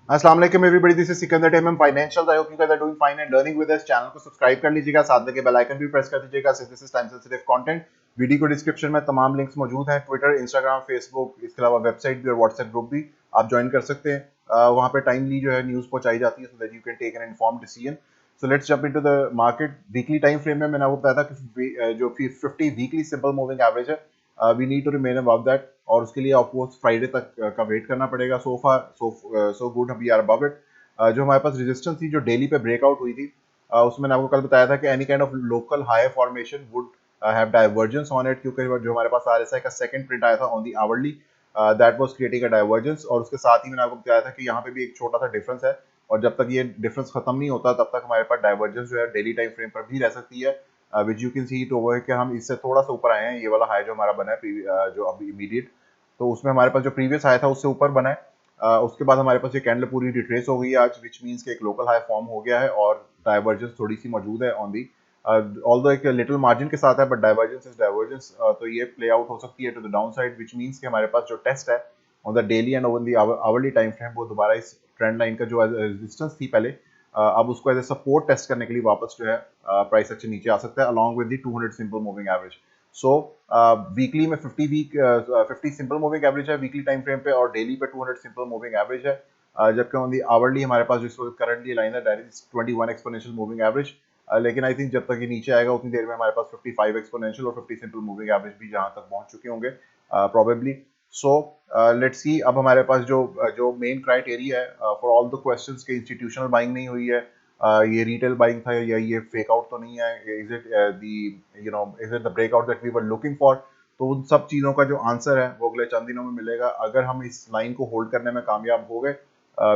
अस्सलाम वालेकुम everybody, this is Sikandar टेमम financial. I hope you guys are doing fine and learning with us. Channel को subscribe कर लीजिएगा, साथ में बेल आइकन भी प्रेस कर दीजिएगा। This is time sensitive content. Video को डिस्क्रिप्शन में तमाम लिंक्स मौजूद हैं, ट्विटर, इंस्टाग्राम, फेसबुक, इसके अलावा वेबसाइट भी और व्हाट्सएप ग्रुप भी आप ज्वाइन कर सकते हैं। वहाँ पे टाइमली जो है न्यूज़ पहुंचाई जाती है, so that you can take an informed decision. So let's jump into the market. Weekly time frame में मैंने आपको बताया था कि जो 50 वीकली सिंपल मूविंग एवरेज है, we need to remain above that, और उसके लिए आपको फ्राइडे तक का वेट करना पड़ेगा। So far so good, we are above it. जो हमारे पास रेजिस्टेंस थी, जो डेली पे ब्रेकआउट हुई थी, उसमें मैंने आपको कल बताया था कि any kind of local high formation would have divergence on it, क्योंकि जो हमारे पास आरएसआई का सेकंड प्रिंट आया था on the hourly, that was creating a divergence. और उसके साथ ही मैंने आपको बताया था कि यहाँ पे भी एक छोटा सा डिफरेंस है, और जब तक ये डिफरेंस खत्म नहीं होता तब तक हमारे पास डाइवर्जेंस जो है डेली टाइम फ्रेम पर भी रह सकती है, which you can see it over कि हम इससे थोड़ा सा ऊपर आए हैं। ये वाला हाई जो हमारा बना है जो अभी इमीडिएट, तो उसमें हमारे पास जो प्रीवियस आया था उससे ऊपर बना है। उसके बाद हमारे पास ये कैंडल पूरी रिट्रेस हो गई है आज, विच मीन्स कि एक लोकल हाई फॉर्म हो गया है और डाइवर्जेंस थोड़ी सी मौजूद है ऑन दी, ऑल्दो एक लिटिल मार्जिन के साथ है, बट डाइवर्जेंस इज डाइवर्जेंस। तो ये प्ले आउट हो सकती है to the down side, which means कि हमारे पास जो टेस्ट है on the daily and on the hourly time frame, वो दोबारा इस ट्रेंड लाइन का जो रेजिस्टेंस थी पहले, अब उसको एज ए सपोर्ट टेस्ट करने के लिए वापस जो है प्राइस एक्शन नीचे आ सकता है, along with the 200 simple moving average. So weekly में 50 सिंपल मूविंग एवरेज है वीकली टाइम फ्रेम पे, और डेली पे 200 सिंपल मूविंग एवरेज है। जबकि ऑन दी आवरली हमारे पास जो करंटली लाइन है that is 21 exponential moving average. लेकिन आई थिंक जब तक ये नीचे आएगा उतनी देर में हमारे पास 55 एक्सपोनेंशियल और 50 सिंपल मूविंग एवरेज भी जहां तक पहुंच चुके होंगे प्रोबेबली। सो लेट्स सी, अब हमारे पास जो जो मेन क्राइटेरिया है फॉर ऑल द क्वेश्चंस के इंस्टीट्यूशनल बाइंग नहीं हुई है, ये रिटेल बाइंग था या ये फेक आउट तो नहीं है, is it is it the breakout that we were looking for. तो उन सब चीज़ों का जो आंसर है वो अगले चंद दिनों में मिलेगा। अगर हम इस लाइन को होल्ड करने में कामयाब हो गए,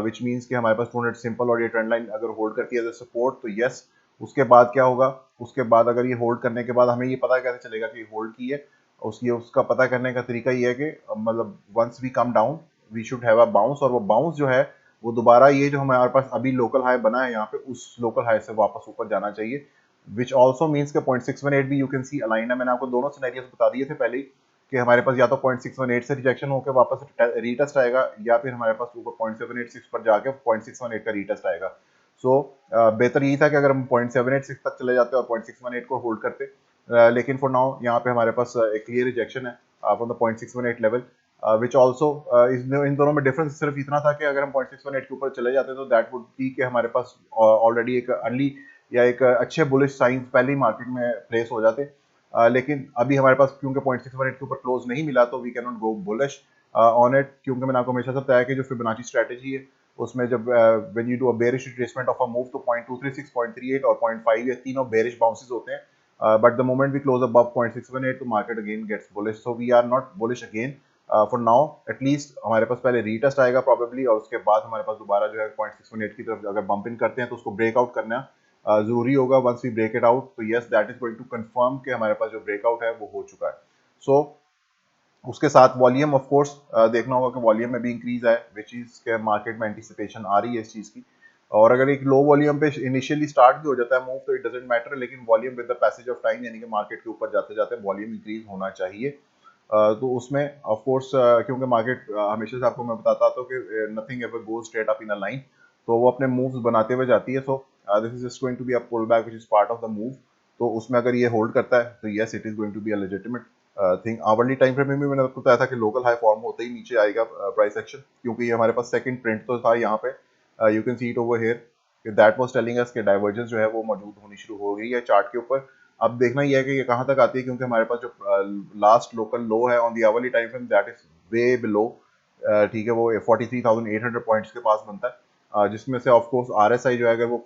विच मीन्स कि हमारे पास 200 सिंपल और ये ट्रेंड लाइन अगर होल्ड करती है एज ए सपोर्ट, तो यस। उसके बाद क्या होगा? उसके बाद अगर ये होल्ड करने के बाद हमें ये पता कैसे चलेगा कि होल्ड की है? उसका पता करने का तरीका ये है कि मतलब once we come down we should have a bounce, और वो बाउंस जो है वो दोबारा ये जो हमारे पास अभी लोकल हाई बना है यहाँ पे, उस लोकल हाई से वापस ऊपर जाना चाहिए, विच ऑल्सो मीन्स के 0.618 भी यू कैन सी अलाइन है। मैंने आपको दोनों सिनेरियोस बता दिए थे पहले ही कि हमारे पास या तो 0.618 से रिजेक्शन होकर वापस रीटेस्ट आएगा, या फिर हमारे पास ऊपर 0.786 पर जाके 0.618 का रीटेस्ट आएगा। सो बेहतर यही था कि अगर हम 0.786 तक चले जाते और 0.618 को होल्ड करते, लेकिन फॉर नाउ यहाँ पे हमारे पास एक क्लियर रिजेक्शन है from the 0.618 level, which also in दोनों में डिफरेंस सिर्फ इतना था कि अगर हम 0.618 के ऊपर चले जाते तो दैट वुड बी कि हमारे पास ऑलरेडी एक अर्ली या एक अच्छे बुलिश साइंस पहले ही मार्केट में प्लेस हो जाते। लेकिन अभी हमारे पास क्योंकि 0.618 के ऊपर क्लोज नहीं मिला, तो we can not go bullish on it, क्योंकि मैंने आपको हमेशा से बताया कि जो फिबोनाची स्ट्रेटेजी है उसमें जब when you do a bearish retracement of a move, तो 0.236, 0.38 और 0.5 ये तीनों बेयरिश बाउंसेस होते हैं, but the moment we close above 0.618 तो market again gets bullish, so we are not bullish again for now at least। हमारे पास पहले retest आएगा probably, और उसके बाद हमारे पास दोबारा जो है 0.618 की तरफ अगर बम्प इन करते हैं तो उसको ब्रेकआउट करना जरूरी होगा। Once we break it out, तो yes that is going to confirm कि हमारे पास जो ब्रेकआउट है वो हो चुका है। सो उसके साथ वॉल्यूम ऑफ कोर्स देखना होगा कि वॉल्यूम में भी इंक्रीज आए, विच इज के मार्केट में एंटिसिपेशन आ रही है इस चीज की। और अगर एक लो वॉल्यूम पे इनिशियली स्टार्ट भी हो जाता है मूव, तो इट डजंट मैटर, लेकिन volume with the passage of time यानी कि मार्केट के ऊपर जाते जाते वॉल्यूम इंक्रीज होना चाहिए। तो उसमें ऑफ कोर्स क्योंकि मार्केट हमेशा से आपको मैं बताता था कि nothing ever goes straight up in a line, तो वो अपने मूव्स बनाते हुए जाती है। So this is just going to be a pull back which is part of the move. तो उसमें अगर ये होल्ड करता है तो yes it is going to be a legitimate thing. Hourly time frame में भी मैंने आपको बताया था कि लोकल हाई फॉर्म होते ही नीचे आएगा प्राइस एक्शन, क्योंकि ये हमारे पास सेकंड प्रिंट तो था यहाँ पे, you can see it over here, that was telling us कि डाइवर्जेंस जो है वो मौजूद होनी शुरू हो गई है चार्ट के ऊपर। अब देखना ये है कि ये कहाँ तक आती है, क्योंकि हमारे पास जो लास्ट लोकल लो है on the hourly time frame that is way below, ठीक है, वो 43,800 पॉइंट्स के पास बनता है, जिसमें से ऑफ कोर्स आरएसआई जो है अगर वो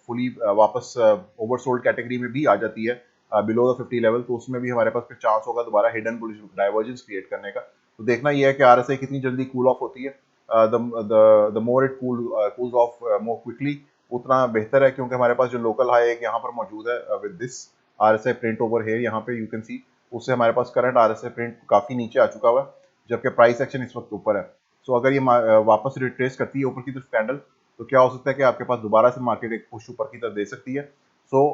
फुली वापस ओवरसोल्ड कैटेगरी में भी आ जाती है बिलो द 50 लेवल, तो उसमें भी हमारे पास फिर चांस होगा दोबारा हिडन बुलिश डाइवर्जेंस क्रिएट करने का। तो देखना यह है कि आरएसआई कितनी जल्दी कूल ऑफ होती है। The more it cools of more quickly, उतना बेहतर है, क्योंकि हमारे पास जो लोकल हाई एक यहाँ पर मौजूद है with this RSI print over here, यहाँ पे यू कैन सी, उससे हमारे पास करंट आरएसआई प्रिंट काफी नीचे आ चुका हुआ है, जबकि प्राइस एक्शन इस वक्त ऊपर है। सो अगर ये वापस रिट्रेस करती है ऊपर की तरफ कैंडल, तो क्या हो सकता है कि आपके पास दोबारा से मार्केट एक पुश ऊपर की तरफ दे सकती है। सो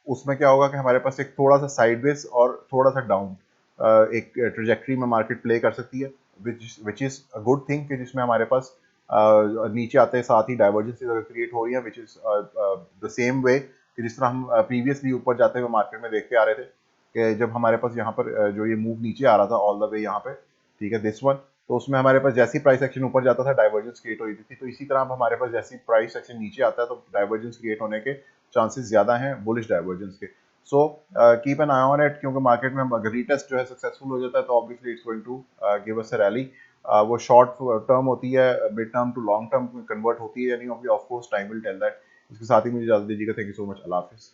उसमें क्या होगा कि हमारे पास एक थोड़ा सा साइडवेज और थोड़ा सा डाउन एक ट्रेजेक्टरी में मार्केट प्ले कर सकती है, which is a good thing कि जिसमें हमारे पास नीचे आते हैं साथ ही डाइवर्जेंसी क्रिएट हो रही है, which is the same way कि जिस तरह हम प्रीवियसली ऊपर जाते हुए मार्केट में देखते आ रहे थे कि जब हमारे पास यहाँ पर जो ये मूव नीचे आ रहा था ऑल द वे यहाँ पे, ठीक है, दिस वन, तो उसमें हमारे पास जैसी प्राइस एक्शन ऊपर जाता था डाइवर्जेंस क्रिएट हो रही थी। तो इसी तरह अब हमारे पास जैसी प्राइस एक्शन नीचे आता है तो डाइवर्जेंस क्रिएट होने के चांसेस ज्यादा हैं बुलिश डाइवर्जेंस के। So keep an I on it, क्योंकि मार्केट में अगर रीटेस्ट जो है सक्सेसफुल हो जाता है तो obviously it's going to give us a rally. वो शॉर्ट टर्म होती है, mid term to long term convert होती है, यानी of course time will tell that. इसके साथ ही मुझे इजाजत दीजिएगा। Thank you so much. अल्लाह हाफिज़।